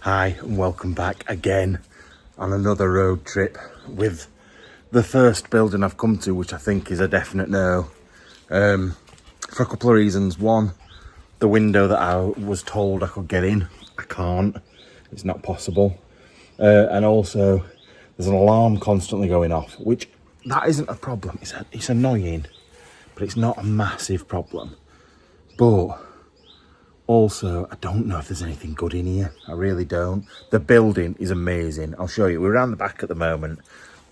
Hi and welcome back again on another road trip with the first building I've come to, which I think is a definite no, for a couple of reasons. One, the window that I was told I could get in, I can't, it's not possible. And also there's an alarm constantly going off, which that isn't a problem. It's annoying, but it's not a massive problem. But also, I don't know if there's anything good in here. I really don't. The building is amazing. I'll show you. We're around the back at the moment.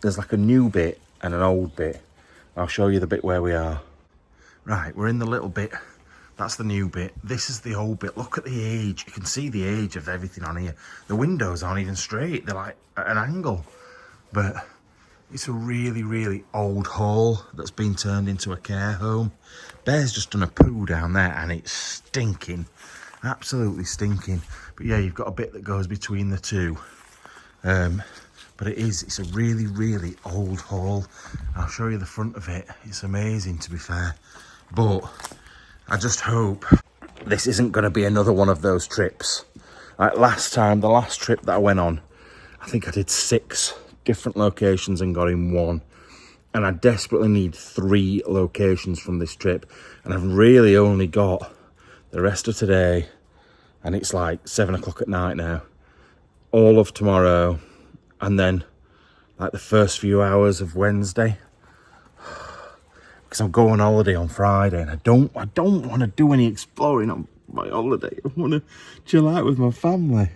There's like a new bit and an old bit. I'll show you the bit where we are. Right, we're in the little bit. That's the new bit. This is the old bit. Look at the age. You can see the age of everything on here. The windows aren't even straight. They're like at an angle. But it's a really, really old hall that's been turned into a care home. Bear's just done a poo down there and it's stinking. Absolutely stinking. But yeah, you've got a bit that goes between the two. But it's a really, really old hall. I'll show you the front of it. It's amazing, to be fair. But I just hope this isn't going to be another one of those trips. Like last time, the last trip that I went on, I think I did 6 different locations and got in one. And I desperately need 3 locations from this trip. And I've really only got the rest of today, and it's like 7 o'clock at night now, all of tomorrow, and then like the first few hours of Wednesday, because I'm going on holiday on Friday, and I don't want to do any exploring on my holiday. I want to chill out with my family,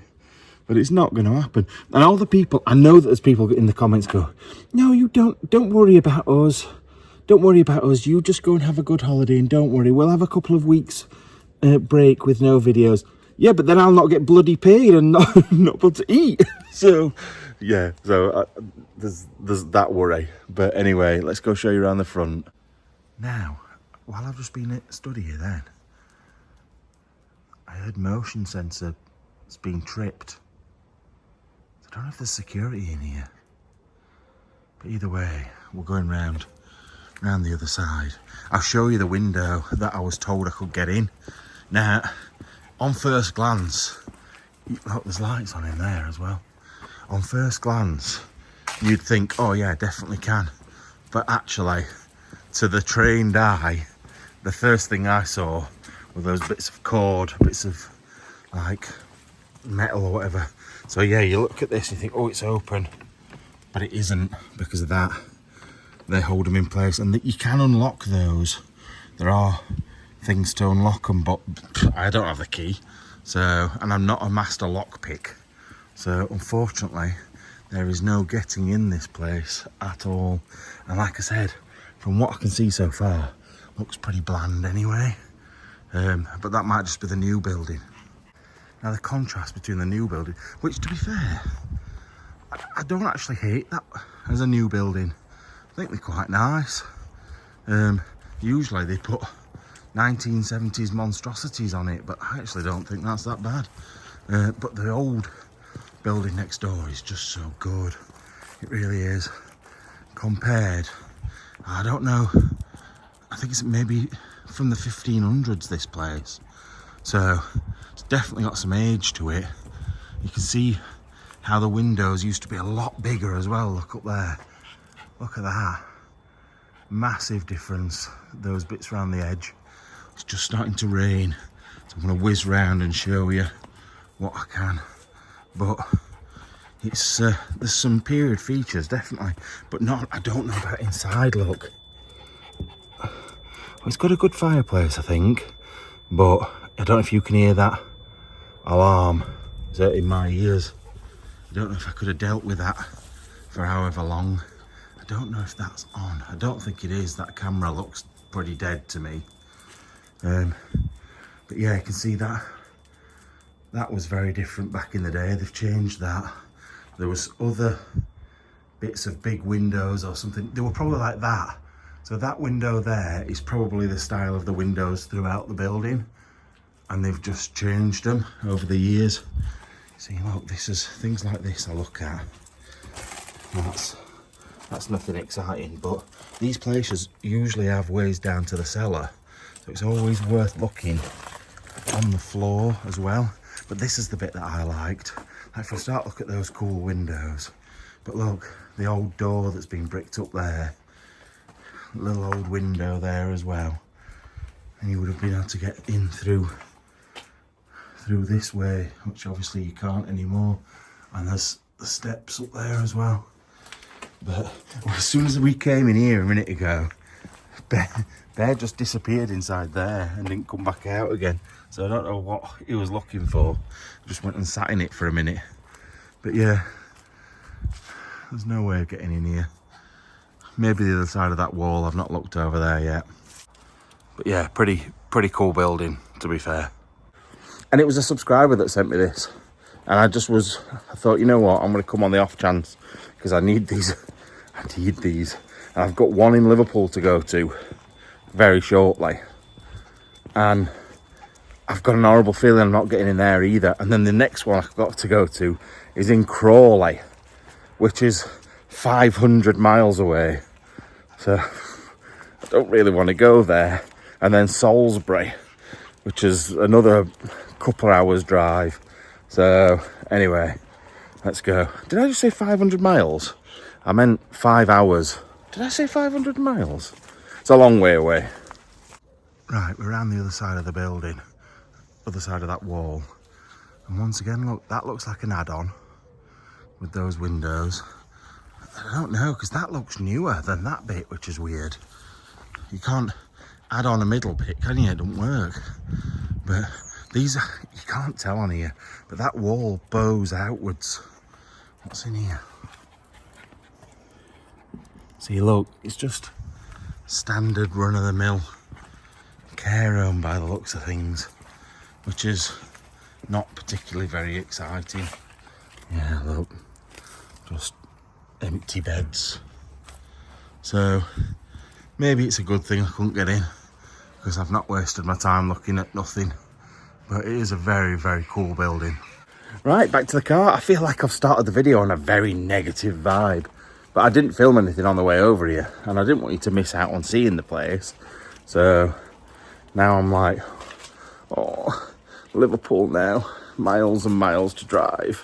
but it's not going to happen. And all the people, I know that there's people in the comments go, no, you don't worry about us. Don't worry about us. You just go and have a good holiday, and don't worry, we'll have a couple of weeks break with no videos. Yeah, but then I'll not get bloody paid and not able to eat. So yeah, so there's that worry. But anyway, let's go show you around the front. Now, while I've just been stood here then, I heard motion sensor has been tripped. I don't know if there's security in here. But either way, we're going round the other side. I'll show you the window that I was told I could get in. Now, on first glance, look, there's lights on in there as well. On first glance, you'd think, oh yeah, definitely can. But actually, to the trained eye, the first thing I saw were those bits of cord, bits of like metal or whatever. So yeah, you look at this and you think, oh, it's open. But it isn't, because of that. They hold them in place, and you can unlock those. There are things to unlock them, but I don't have the key. So, and I'm not a master lockpick. So unfortunately, there is no getting in this place at all. And like I said, from what I can see so far, looks pretty bland anyway. But that might just be the new building. Now the contrast between the new building, which to be fair, I don't actually hate that as a new building. I think they're quite nice. Usually they put 1970s monstrosities on it, but I actually don't think that's that bad. But the old building next door is just so good. It really is. Compared, I don't know, I think it's maybe from the 1500s, this place. So it's definitely got some age to it. You can see how the windows used to be a lot bigger as well. Look up there. Look at that. Massive difference, those bits around the edge. It's just starting to rain, so I'm going to whiz round and show you what I can. But it's there's some period features, definitely, but not. I don't know about inside. Look, well, it's got a good fireplace, I think, but I don't know if you can hear that alarm. It's in my ears. I don't know if I could have dealt with that for however long. I don't know if that's on. I don't think it is. That camera looks pretty dead to me. But yeah, you can see that. That was very different back in the day. They've changed that. There was other bits of big windows or something. They were probably like that. So that window there is probably the style of the windows throughout the building. And they've just changed them over the years. See, look, this is things like this I look at. That's nothing exciting, but these places usually have ways down to the cellar. So it's always worth looking on the floor as well. But this is the bit that I liked. Like, if I start look at those cool windows, but look, the old door that's been bricked up there, little old window there as well, and you would have been able to get in through this way, which obviously you can't anymore. And there's the steps up there as well. But as soon as we came in here a minute ago, Bear just disappeared inside there and didn't come back out again. So I don't know what he was looking for. Just went and sat in it for a minute. But yeah, there's no way of getting in here. Maybe the other side of that wall. I've not looked over there yet. But yeah, pretty cool building, to be fair. And it was a subscriber that sent me this. And I thought, you know what, I'm going to come on the off chance, because I need these. I need these. And I've got one in Liverpool to go to very shortly. And I've got an horrible feeling I'm not getting in there either. And then the next one I've got to go to is in Crawley, which is 500 miles away. So I don't really want to go there. And then Salisbury, which is another couple of hours drive. So anyway, let's go. Did I just say 500 miles? I meant 5 hours. Did I say 500 miles? It's a long way away. Right, we're around the other side of the building, other side of that wall. And once again, look, that looks like an add-on with those windows. I don't know, because that looks newer than that bit, which is weird. You can't add on a middle bit, can you? It don't work. But these, you can't tell on here, but that wall bows outwards. What's in here? See, look, it's just standard run-of-the-mill care home by the looks of things, which is not particularly very exciting. Yeah, look, just empty beds. So maybe it's a good thing I couldn't get in, because I've not wasted my time looking at nothing. But it is a very, very cool building. Right, back to the car. I feel like I've started the video on a very negative vibe. But I didn't film anything on the way over here. And I didn't want you to miss out on seeing the place. So now I'm like, oh, Liverpool now. Miles and miles to drive.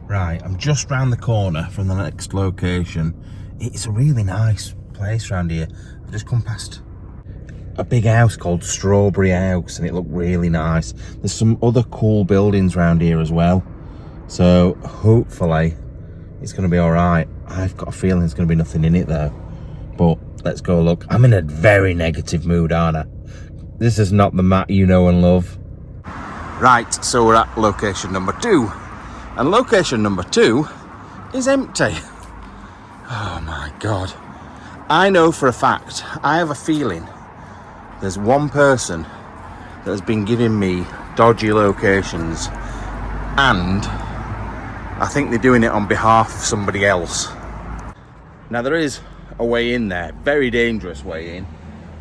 Right, I'm just round the corner from the next location. It's a really nice place around here. I've just come past a big house called Strawberry House, and it looked really nice. There's some other cool buildings around here as well, so hopefully it's going to be all right. I've got a feeling there's going to be nothing in it though, but let's go look. I'm in a very negative mood, aren't I? This is not the Matt you know and love. Right, so we're at location number 2, and location number 2 is empty. Oh my god. I know for a fact, I have a feeling there's one person that has been giving me dodgy locations, and I think they're doing it on behalf of somebody else. Now there is a way in there, very dangerous way in,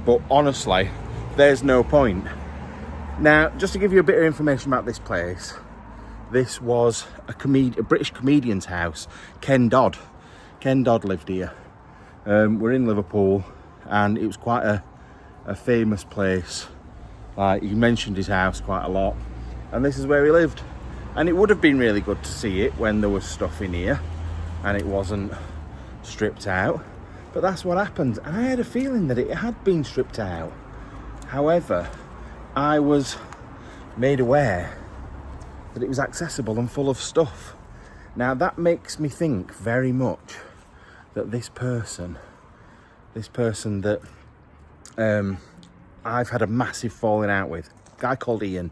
but honestly, there's no point. Now, just to give you a bit of information about this place, this was a British comedian's house, Ken Dodd. Ken Dodd lived here. We're in Liverpool, and it was quite a famous place. Like, he mentioned his house quite a lot, and this is where he lived. And it would have been really good to see it when there was stuff in here and it wasn't stripped out, but that's what happened. And I had a feeling that it had been stripped out. However, I was made aware that it was accessible and full of stuff. Now that makes me think very much that this person that I've had a massive falling out with, a guy called Ian,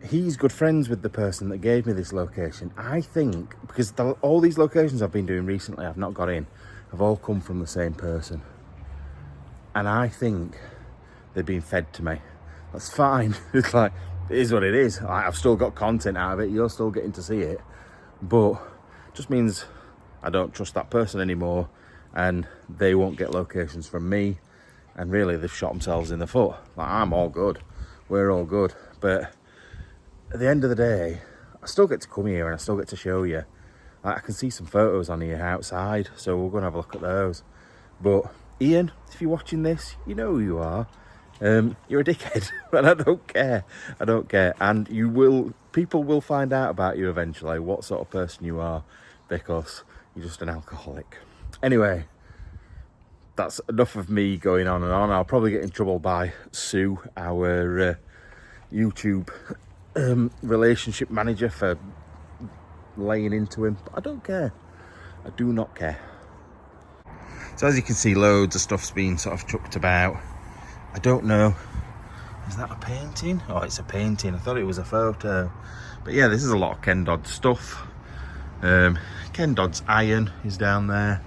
he's good friends with the person that gave me this location. I think, because all these locations I've been doing recently, I've not got in, have all come from the same person. And I think they've been fed to me. That's fine. It's like, it is what it is. I've still got content out of it. You're still getting to see it. But it just means I don't trust that person anymore, and they won't get locations from me. And really, they've shot themselves in the foot. Like, I'm all good. We're all good. But at the end of the day, I still get to come here and I still get to show you. Like, I can see some photos on here outside, so we're going to have a look at those. But Ian, if you're watching this, you know who you are. you're a dickhead. And I don't care. I don't care. And people will find out about you eventually, what sort of person you are, because you're just an alcoholic. Anyway, that's enough of me going on and on. I'll probably get in trouble by Sue, our YouTube relationship manager, for laying into him. But I don't care. I do not care. So as you can see, loads of stuff's been sort of chucked about. I don't know. Is that a painting? Oh, it's a painting. I thought it was a photo. But yeah, this is a lot of Ken Dodd stuff. Ken Dodd's iron is down there,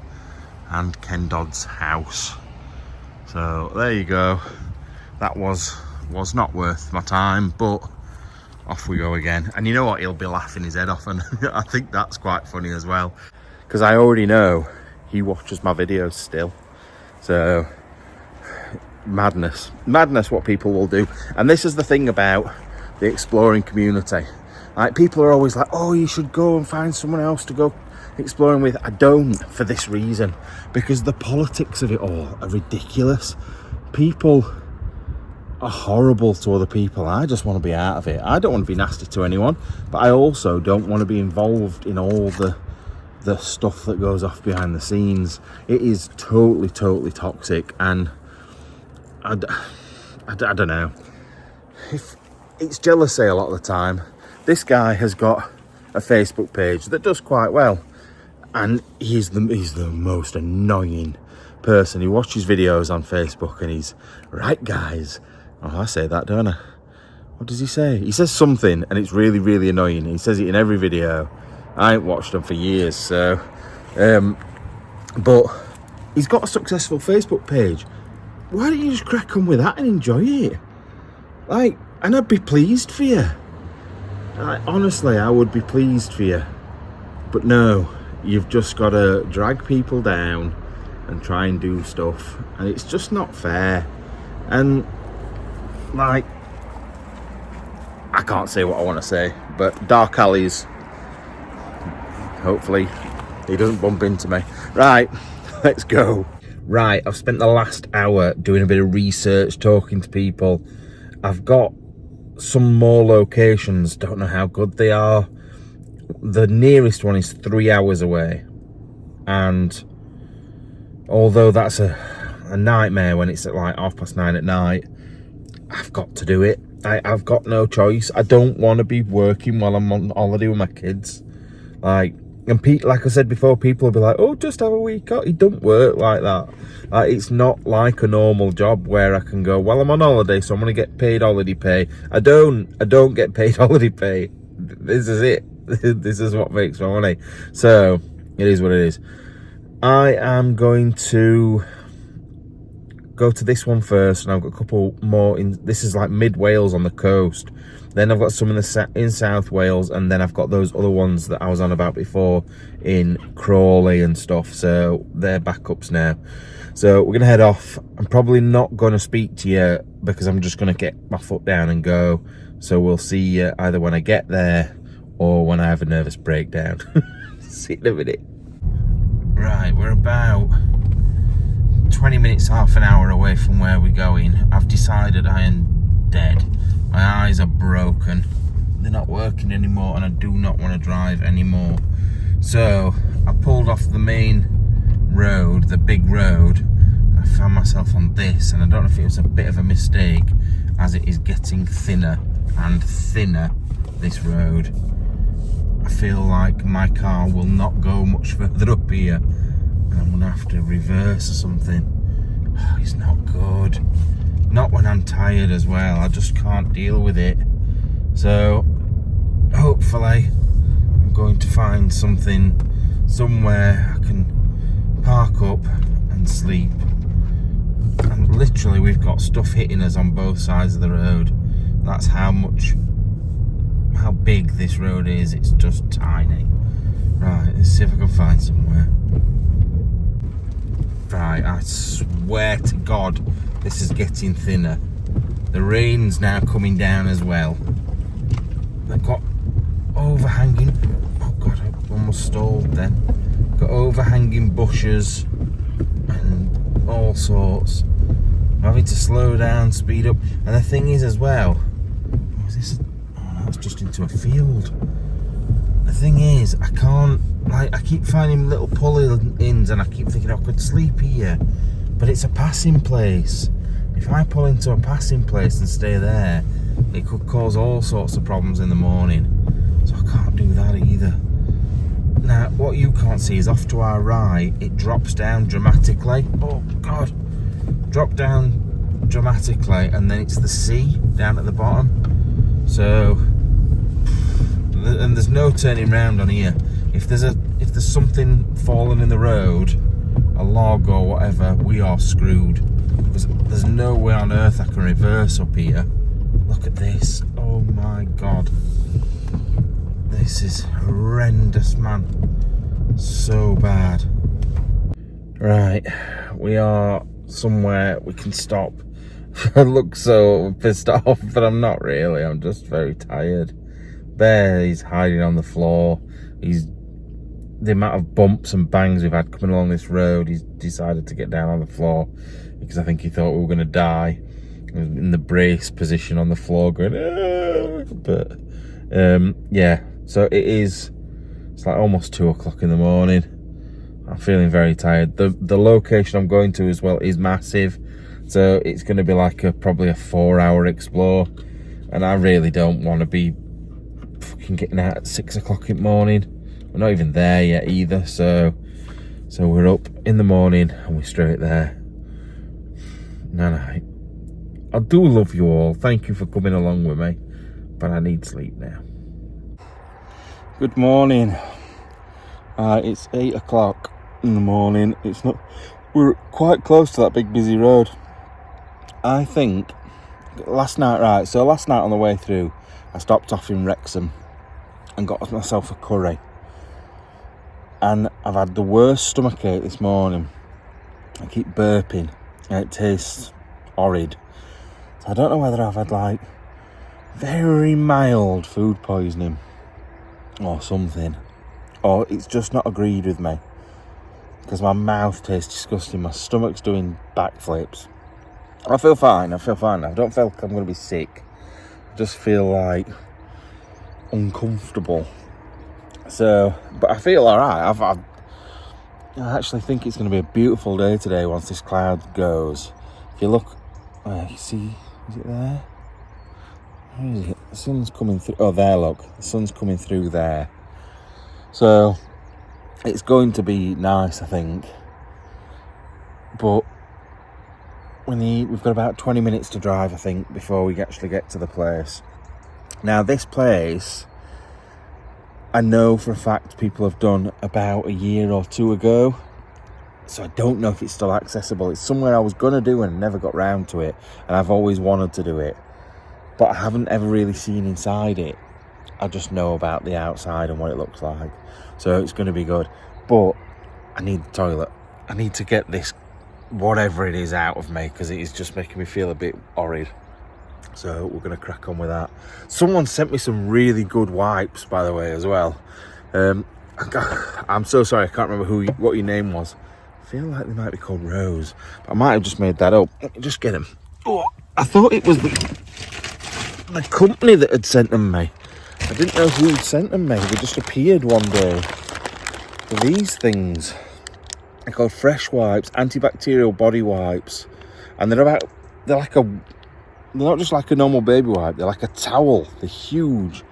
and Ken Dodd's house. So there you go. That was not worth my time, but off we go again. And you know what? He'll be laughing his head off, and I think that's quite funny as well, because I already know he watches my videos still. So madness what people will do. And this is the thing about the exploring community. Like, people are always like, oh, you should go and find someone else to go exploring with. I don't, for this reason, because the politics of it all are ridiculous. People are horrible to other people. I just want to be out of it. I don't want to be nasty to anyone, but I also don't want to be involved in all the stuff that goes off behind the scenes. It is totally toxic, and I don't know. If it's jealousy a lot of the time. This guy has got a Facebook page that does quite well, and he's the most annoying person. He watches videos on Facebook and he's, right guys, oh, I say that, don't I? What does he say? He says something and it's really annoying. He says it in every video. I ain't watched them for years, so but he's got a successful Facebook page. Why don't you just crack on with that and enjoy it? Like, and I'd be pleased for you. Honestly, I would be pleased for you. But no, you've just got to drag people down and try and do stuff, and it's just not fair. And like, I can't say what I want to say, but dark alleys, hopefully he doesn't bump into me. Right, let's go. Right, I've spent the last hour doing a bit of research, talking to people. I've got some more locations, don't know how good they are. The nearest one is 3 hours away, and although that's a nightmare when it's at like 9:30 at night, I've got to do it. I've got no choice. I don't want to be working while I'm on holiday with my kids. Like I said before, people will be like, oh, just have a week off. It don't work like that. It's not like a normal job where I can go, well, I'm on holiday, so I'm going to get paid holiday pay. I don't get paid holiday pay. This is it. This is what makes my money. So it is what it is. I am going to go to this one first, and I've got a couple more in. This is like mid Wales on the coast. Then I've got some in South Wales, and then I've got those other ones that I was on about before in Crawley and stuff. So they're backups now. So we're gonna head off. I'm probably not gonna speak to you because I'm just gonna get my foot down and go. So we'll see you either when I get there or when I have a nervous breakdown. See you in a minute. Right, we're about 20 minutes, half an hour away from where we're going. I've decided I am dead. My eyes are broken. They're not working anymore, and I do not want to drive anymore. So I pulled off the main road, the big road. I found myself on this, and I don't know if it was a bit of a mistake, as it is getting thinner and thinner, this road. I feel like my car will not go much further up here, and I'm gonna have to reverse or something. Oh, it's not good. Not when I'm tired as well. I just can't deal with it. So hopefully I'm going to find somewhere I can park up and sleep. And literally we've got stuff hitting us on both sides of the road. That's how big this road is. It's just tiny. Right, let's see if I can find somewhere. Right, I swear to God, this is getting thinner. The rain's now coming down as well. I've got overhanging, oh God, I almost stalled then. Got overhanging bushes and all sorts. having to slow down, speed up. And the thing is as well, what is this? Oh, that's just into a field. The thing is, I can't, like, I keep finding little pull-ins and I keep thinking I could sleep here, but it's a passing place. If I pull into a passing place and stay there, it could cause all sorts of problems in the morning. So I can't do that either. Now, what you can't see is off to our right, it drops down dramatically. Oh God, drop down dramatically, and then it's the sea down at the bottom. So, and there's no turning round on here. If there's something falling in the road, a log or whatever, we are screwed. Because there's no way on earth I can reverse up here. Look at this. Oh my God. This is horrendous, man. So bad. Right, we are somewhere we can stop. I look so pissed off, but I'm not really. I'm just very tired. Bear, he's hiding on the floor. The amount of bumps and bangs we've had coming along this road, he's decided to get down on the floor because I think he thought we were going to die. He was in the brace position on the floor going, ah! But yeah, so it's like almost 2 o'clock in the morning. I'm feeling very tired. The location I'm going to as well is massive, so it's going to be like probably a 4-hour explore, and I really don't want to be fucking getting out at 6 o'clock in the morning. We're not even there yet either, so we're up in the morning and we're straight there. Night. I do love you all. Thank you for coming along with me, but I need sleep now. Good morning. It's 8 o'clock in the morning. We're quite close to that big busy road. I think last night on the way through, I stopped off in Wrexham and got myself a curry. And I've had the worst stomachache this morning. I keep burping and it tastes horrid. So I don't know whether I've had like very mild food poisoning or something, or it's just not agreed with me, because my mouth tastes disgusting, my stomach's doing backflips. I feel fine. I don't feel like I'm going to be sick. I just feel like uncomfortable. So, but I feel alright. I actually think it's going to be a beautiful day today once this cloud goes. If you look, you see, is it there? Where is it? The sun's coming through. Oh, there, look. The sun's coming through there. So, it's going to be nice, I think. But we've got about 20 minutes to drive, I think, before we actually get to the place. Now, this place, I know for a fact people have done about a year or two ago, so I don't know if it's still accessible. It's somewhere I was going to do and never got round to it, and I've always wanted to do it, but I haven't ever really seen inside it. I just know about the outside and what it looks like, so it's going to be good. But I need the toilet. I need to get this, whatever it is, out of me, because it is just making me feel a bit horrid. So we're going to crack on with that. Someone sent me some really good wipes, by the way, as well. I'm so sorry, I can't remember what your name was. I feel like they might be called Rose, but I might have just made that up. Let me just get them. Oh, I thought it was the company that had sent them me. I didn't know who had sent them me. They just appeared one day. These things, they're called Fresh Wipes, antibacterial body wipes, and they're not just like a normal baby wipe, they're like a towel. They're huge.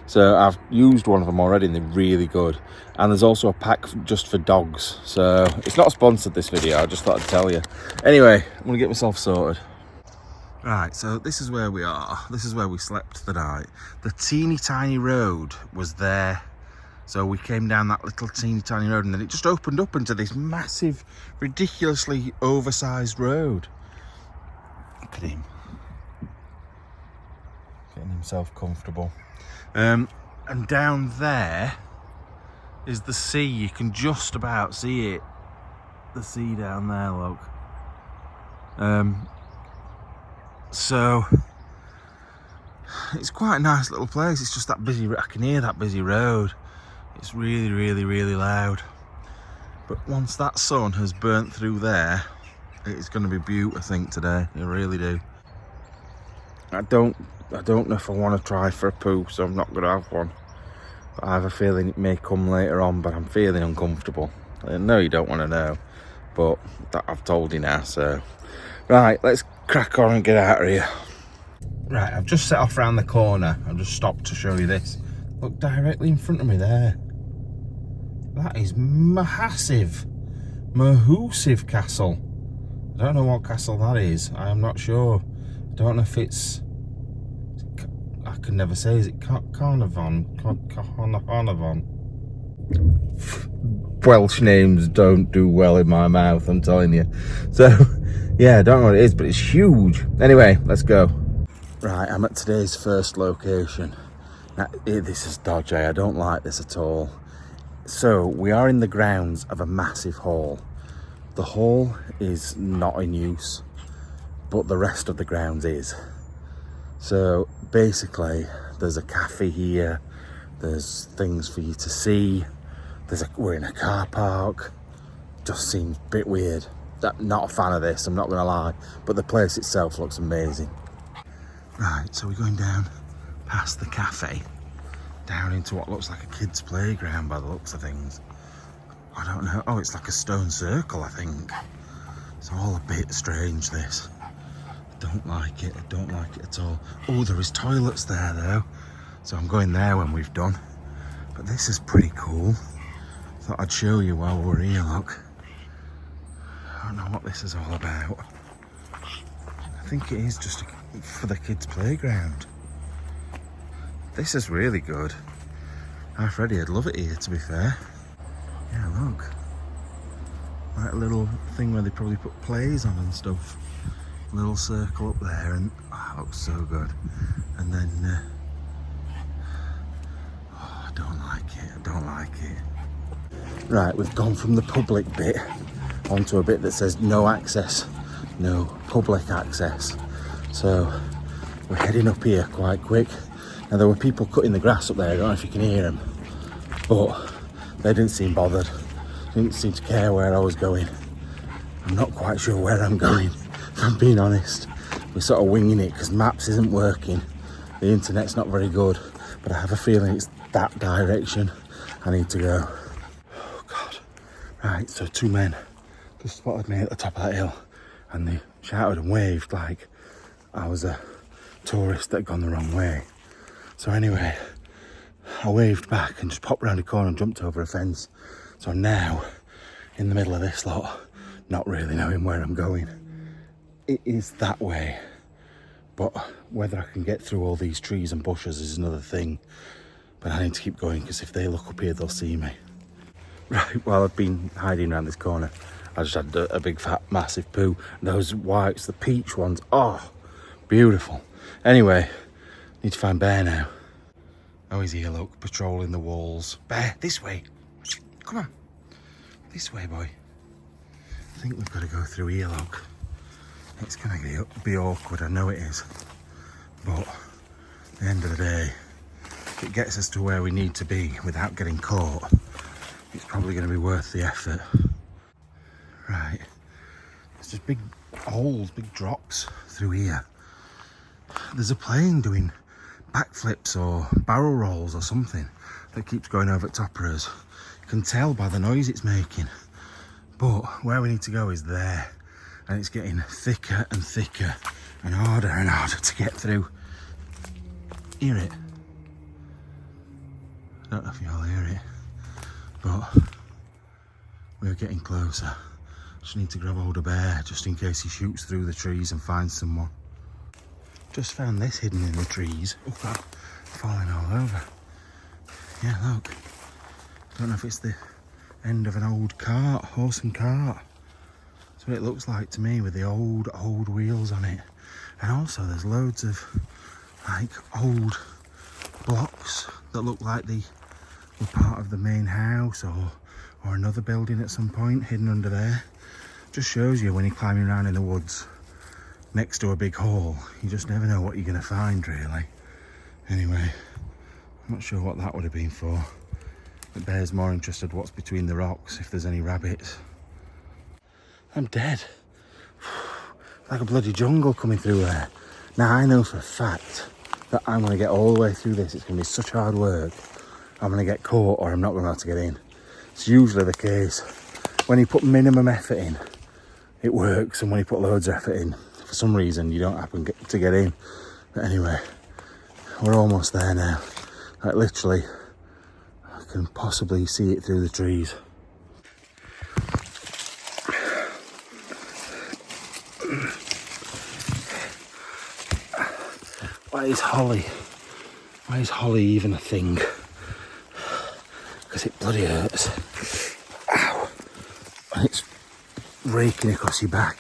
So I've used one of them already and they're really good. And there's also a pack just for dogs. So it's not sponsored, this video, I just thought I'd tell you. Anyway, I'm going to get myself sorted. Right, so this is where we are. This is where we slept the night. The teeny tiny road was there. So we came down that little teeny tiny road and then it just opened up into this massive, ridiculously oversized road. Look at him. Getting himself comfortable. And down there is the sea. You can just about see it. The sea down there, look. So it's quite a nice little place. It's just that busy. I can hear that busy road. It's really, really, really loud. But once that sun has burnt through there, It's going to be beautiful, I think, today. I really do. I don't know if I want to try for a poo, so I'm not going to have one. But I have a feeling it may come later on, but I'm feeling uncomfortable. I know you don't want to know, but I've told you now, so... Right, let's crack on and get out of here. Right, I've just set off round the corner. I've just stopped to show you this. Look, directly in front of me there. That is massive. Mahoosive castle. I don't know what castle that is. I am not sure. I don't know if it's... I can never say. Is it Carnarvon? Carnarvon? Welsh names don't do well in my mouth, I'm telling you. So, yeah, I don't know what it is, but it's huge. Anyway, let's go. Right, I'm at today's first location. Now, this is dodgy. I don't like this at all. So, we are in the grounds of a massive hall. The hall is not in use, but the rest of the grounds is. So, basically, there's a cafe here. There's things for you to see. We're in a car park. Just seems a bit weird. Not a fan of this, I'm not going to lie. But the place itself looks amazing. Right, so we're going down past the cafe, down into what looks like a kid's playground by the looks of things. I don't know. Oh, it's like a stone circle, I think. It's all a bit strange, this. I don't like it. I don't like it at all. Oh, there is toilets there, though. So I'm going there when we've done. But this is pretty cool. Thought I'd show you while we're here, look. I don't know what this is all about. I think it is just for the kids' playground. This is really good. Our Freddie would love it here, to be fair. Yeah, look. Like a little thing where they probably put plays on and stuff. A little circle up there, and oh, it looks so good. And then, oh, I don't like it. I don't like it. Right, we've gone from the public bit onto a bit that says no access, no public access. So we're heading up here quite quick. Now there were people cutting the grass up there, I don't know if you can hear them, but they didn't seem bothered. Didn't seem to care where I was going. I'm not quite sure where I'm going, if I'm being honest. We're sort of winging it because maps isn't working. The internet's not very good, but I have a feeling it's that direction I need to go. Oh God. Right, so two men just spotted me at the top of that hill and they shouted and waved like I was a tourist that had gone the wrong way. So anyway, I waved back and just popped round the corner and jumped over a fence. So I'm now in the middle of this lot, not really knowing where I'm going. It is that way, but whether I can get through all these trees and bushes is another thing. But I need to keep going because if they look up here, they'll see me. Right, while I've been hiding around this corner, I just had a big fat massive poo. And those whites, the peach ones, oh, beautiful. Anyway, need to find Bear now. Oh, he's here, look, patrolling the walls. Bear, this way. Come on. This way, boy. I think we've got to go through here, look. It's going to be awkward, I know it is. But at the end of the day, if it gets us to where we need to be without getting caught, it's probably going to be worth the effort. Right. There's just big holes, big drops through here. There's a plane doing backflips or barrel rolls or something that keeps going over the top of us. You can tell by the noise it's making. But where we need to go is there. And it's getting thicker and thicker and harder to get through. Hear it? I don't know if you all hear it, but we're getting closer. Just need to grab hold of Bear just in case he shoots through the trees and finds someone. Just found this hidden in the trees. Oh God, falling all over. Yeah, look. I don't know if it's the end of an old cart, horse and cart. That's what it looks like to me with the old wheels on it. And also there's loads of like old blocks that look like they were part of the main house or another building at some point hidden under there. Just shows you when you're climbing around in the woods next to a big hole, you just never know what you're going to find really. Anyway, I'm not sure what that would have been for. But Bear's more interested what's between the rocks, if there's any rabbits. I'm dead. like a bloody jungle coming through there. Now I know for a fact that I'm going to get all the way through this. It's going to be such hard work. I'm going to get caught or I'm not going to be able to get in. It's usually the case. When you put minimum effort in, it works. And when you put loads of effort in, for some reason, you don't happen to get in. But anyway, we're almost there now. Like literally, I can possibly see it through the trees. Why is holly even a thing? Because it bloody hurts. Ow. And it's raking across your back,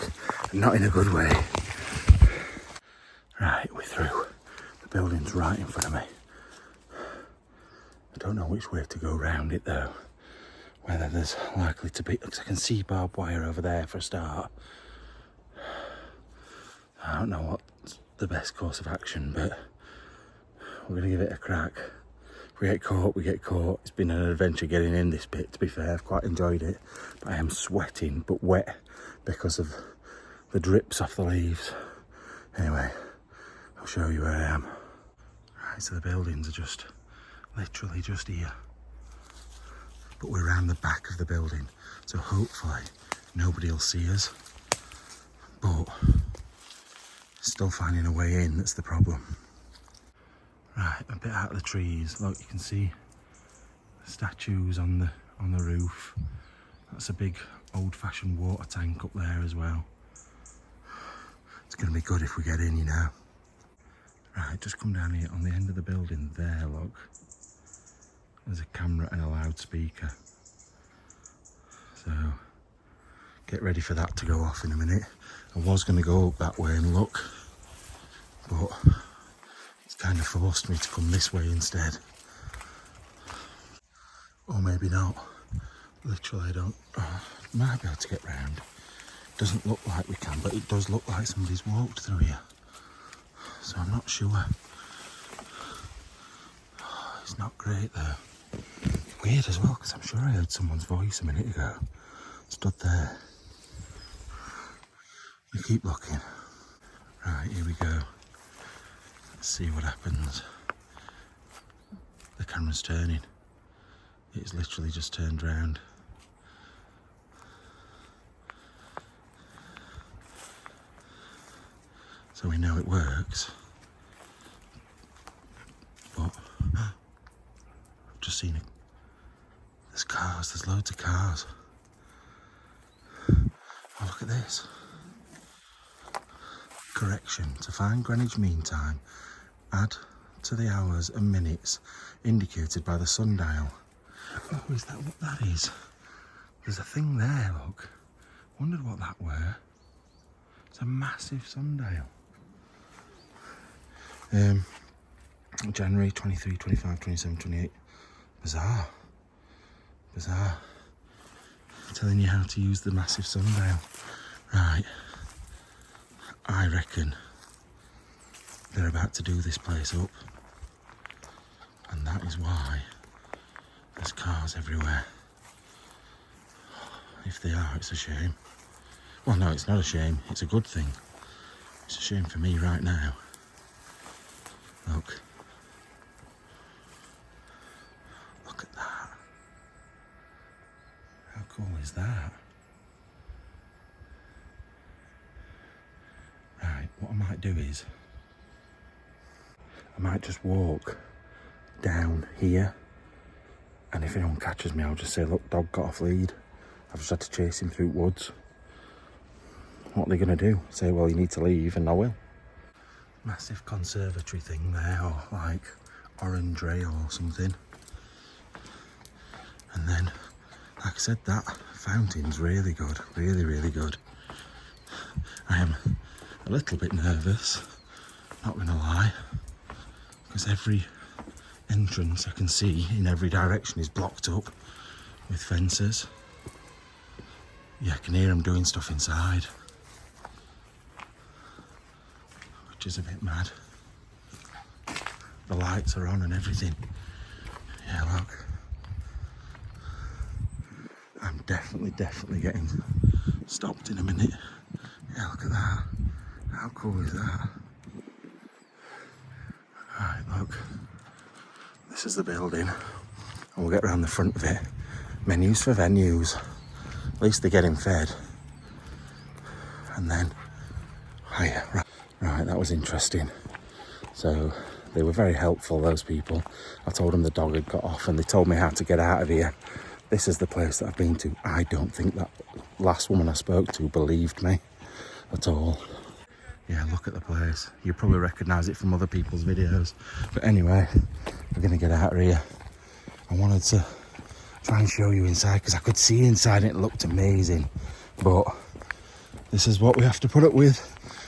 and not in a good way. Right, we're through. The building's right in front of me. I don't know which way to go round it though. Whether there's likely to be, because I can see barbed wire over there for a start. I don't know what's the best course of action, but we're going to give it a crack. If we get caught, we get caught. It's been an adventure getting in this bit, to be fair. I've quite enjoyed it. But I am sweating, but wet, because of the drips off the leaves. Anyway, I'll show you where I am. Right, so the buildings are just, literally just here. But we're around the back of the building, so hopefully nobody will see us. But still finding a way in, that's the problem. Right, a bit out of the trees. Look, you can see statues on the roof. That's a big old-fashioned water tank up there as well. It's going to be good if we get in, you know. Right, just come down here on the end of the building there, look. There's a camera and a loudspeaker. So, get ready for that to go off in a minute. I was going to go up that way and look, but it's kind of forced me to come this way instead. Or maybe not. Literally, I don't. Might be able to get round. Doesn't look like we can, but it does look like somebody's walked through here. So I'm not sure. It's not great though. Weird as well, because I'm sure I heard someone's voice a minute ago. Stood there. We keep looking. Right, here we go. Let's see what happens. The camera's turning. It's literally just turned round. So we know it works. But I've just seen it. There's cars, there's loads of cars. Oh, look at this. Correction, to find Greenwich Mean Time, add to the hours and minutes indicated by the sundial. Oh, is that what that is? There's a thing there, look. Wondered what that were. It's a massive sundial. January 23, 25, 27, 28. Bizarre. Bizarre. Telling you how to use the massive sundial. Right. I reckon they're about to do this place up. And that is why there's cars everywhere. If they are, it's a shame. Well, no, it's not a shame. It's a good thing. It's a shame for me right now. Look. Look at that. How cool is that? Right, what I might do is I might just walk down here, and if anyone catches me, I'll just say, look, dog got off lead. I've just had to chase him through woods. What are they going to do? Say, well, you need to leave, and I will. Massive conservatory thing there, or like orangery or something. And then, like I said, that fountain's really good. Really, really good. I am a little bit nervous, not going to lie, because every entrance I can see in every direction is blocked up with fences. Yeah, I can hear them doing stuff inside, which is a bit mad. The lights are on and everything. Yeah, look. I'm definitely getting stopped in a minute. Yeah, look at that. How cool is that? Right, look. This is the building. And we'll get around the front of it. Menus for venues. At least they're getting fed. And then, right, that was interesting. So they were very helpful, those people. I told them the dog had got off and they told me how to get out of here. This is the place that I've been to. I don't think that last woman I spoke to believed me at all. Yeah, look at the place. You probably recognise it from other people's videos. But anyway, we're going to get out of here. I wanted to try and show you inside because I could see inside and it looked amazing. But this is what we have to put up with.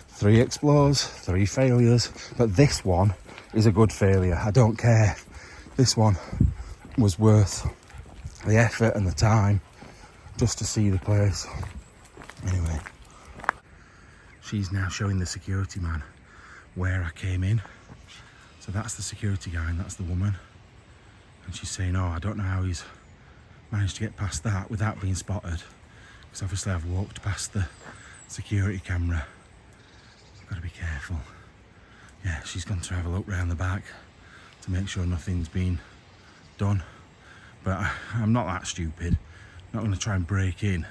3 explores, 3 failures. But this one is a good failure. I don't care. This one was worth the effort and the time just to see the place. Anyway, she's now showing the security man where I came in. So that's the security guy and that's the woman. And she's saying, oh, I don't know how he's managed to get past that without being spotted. Because obviously I've walked past the security camera. I've got to be careful. Yeah, she's gone to have a look round the back to make sure nothing's been done. But I'm not that stupid. I'm not going to try and break in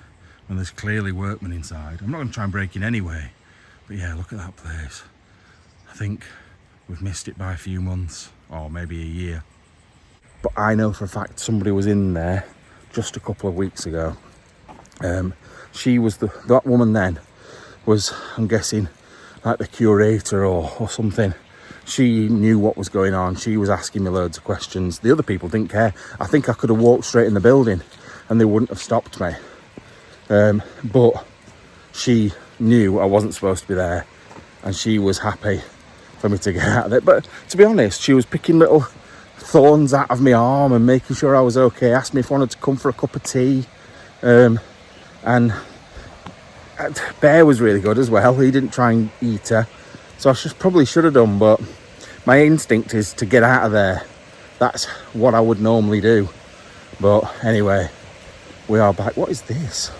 when there's clearly workmen inside. I'm not going to try and break in anyway. But yeah, look at that place. I think we've missed it by a few months or maybe a year. But I know for a fact somebody was in there just a couple of weeks ago. She was that woman then was, I'm guessing, like the curator or something. She knew what was going on. She was asking me loads of questions. The other people didn't care. I think I could have walked straight in the building and they wouldn't have stopped me. But she knew I wasn't supposed to be there and she was happy for me to get out of it. But to be honest, she was picking little thorns out of my arm and making sure I was okay. Asked me if I wanted to come for a cup of tea. And Bear was really good as well. He didn't try and eat her. So I probably should have done, but my instinct is to get out of there. That's what I would normally do. But anyway, we are back. What is this?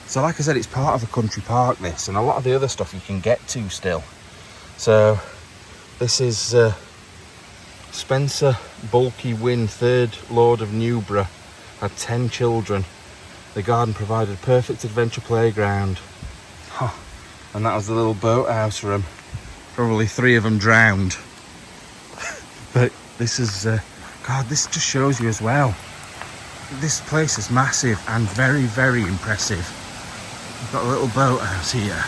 So like I said, it's part of a country park, this, and a lot of the other stuff you can get to still. So this is Spencer Bulky Wynn, 3rd Lord of Newborough, had 10 children. The garden provided a perfect adventure playground. Huh. And that was the little boathouse for them. Probably 3 of them drowned. But this is, God, this just shows you as well. This place is massive and very, very impressive. We've got a little boathouse here.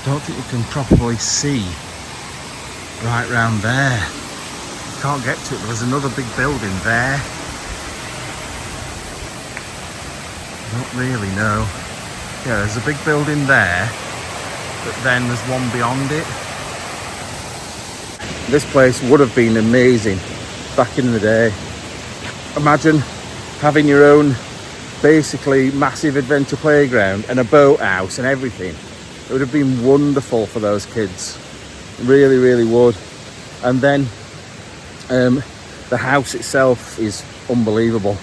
Don't think you can properly see right round there. You can't get to it, but there's another big building there. I don't really know. Yeah, there's a big building there, but then there's one beyond it. This place would have been amazing back in the day. Imagine having your own basically massive adventure playground and a boathouse and everything. It would have been wonderful for those kids. It really, really would. And then the house itself is unbelievable.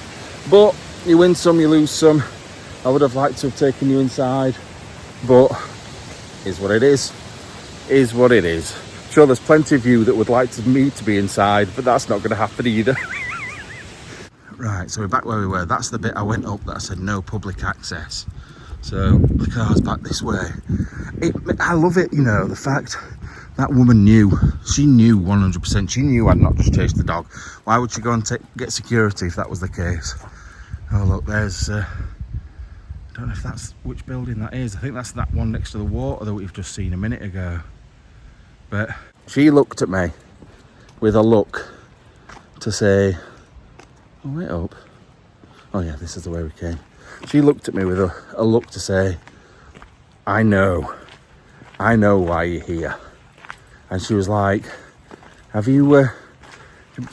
But you win some, you lose some. I would have liked to have taken you inside, but is what it is. Is what it is. Sure, there's plenty of you that would like me to be inside, but that's not going to happen either. Right, so we're back where we were. That's the bit I went up that I said no public access. So the car's back this way. I love it, you know, the fact that woman knew. She knew 100%. She knew I'd not just chased the dog. Why would she go and get security if that was the case? Oh, look, there's... I don't know if that's which building that is. I think that's that one next to the water that we've just seen a minute ago. But she looked at me with a look to say, oh, wait up. Oh yeah, this is the way we came. She looked at me with a look to say, I know why you're here. And she was like, have you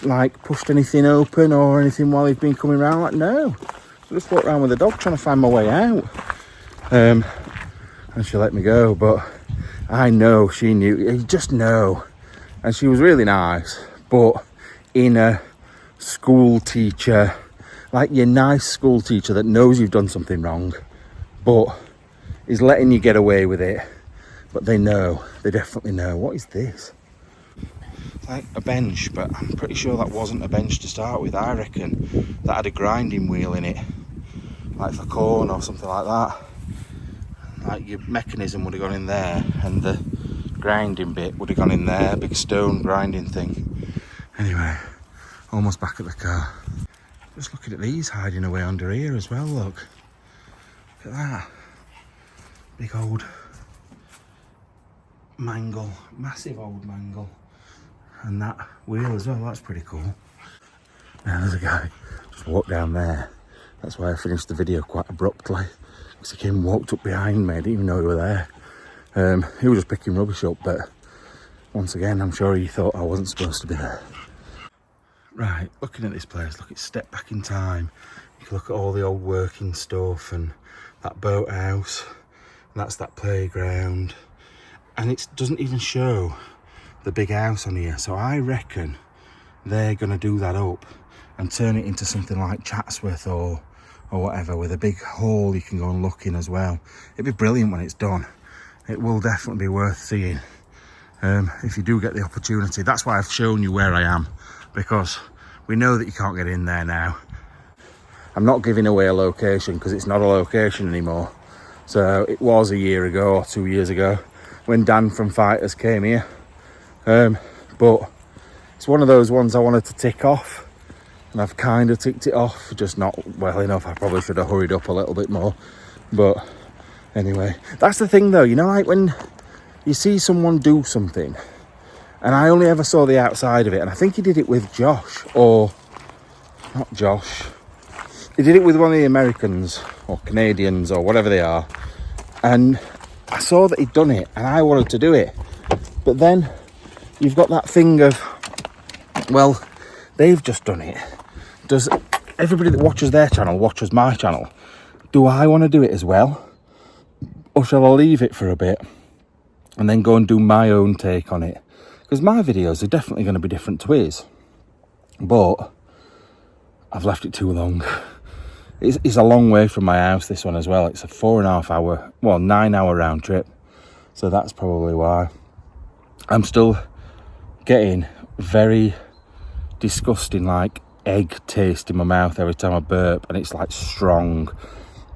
like pushed anything open or anything while you've been coming around? Like, no. I just walked around with the dog trying to find my way out. And she let me go, but I know she knew. You just know. And she was really nice, but in a school teacher, like your nice school teacher that knows you've done something wrong, but is letting you get away with it But they know, they definitely know. What is this? It's like a bench, but I'm pretty sure that wasn't a bench to start with. I reckon that had a grinding wheel in it, like for corn or something like that. Like your mechanism would have gone in there, and the grinding bit would have gone in there, big stone grinding thing. Anyway, almost back at the car. Just looking at these hiding away under here as well, look. Look at that. Big old mangle, massive old mangle. And that wheel as well, that's pretty cool. Now there's a guy just walked down there. That's why I finished the video quite abruptly. Because he came and walked up behind me, I didn't even know he were there. He was just picking rubbish up, but once again, I'm sure he thought I wasn't supposed to be there. Right, looking at this place, look, it's step back in time. You can look at all the old working stuff and that boathouse, and that's that playground. And it doesn't even show the big house on here. So I reckon they're going to do that up and turn it into something like Chatsworth or whatever, with a big hall you can go and look in as well. It'd be brilliant when it's done. It will definitely be worth seeing if you do get the opportunity. That's why I've shown you where I am, because we know that you can't get in there now. I'm not giving away a location because it's not a location anymore. So it was a year ago or 2 years ago when Dan from Fighters came here. But it's one of those ones I wanted to tick off, and I've kind of ticked it off, just not well enough. I probably should have hurried up a little bit more. But anyway, that's the thing though, you know, like when you see someone do something, and I only ever saw the outside of it, and I think he did it with Josh, or not Josh. He did it with one of the Americans or Canadians or whatever they are, and I saw that he'd done it and I wanted to do it. But then you've got that thing of, well, they've just done it. Does everybody that watches their channel watches my channel? Do I want to do it as well? Or shall I leave it for a bit and then go and do my own take on it? Because my videos are definitely going to be different to his. But I've left it too long. It's a long way from my house, this one as well. It's a 4.5 hour, well, 9 hour round trip. So that's probably why. I'm still getting very disgusting, like, egg taste in my mouth every time I burp, and it's like strong.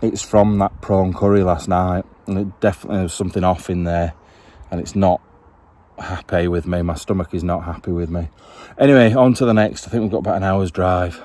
It's from that prawn curry last night, and it definitely was something off in there, and it's not happy with me. My stomach is not happy with me. Anyway, on to the next. I think we've got about an hour's drive.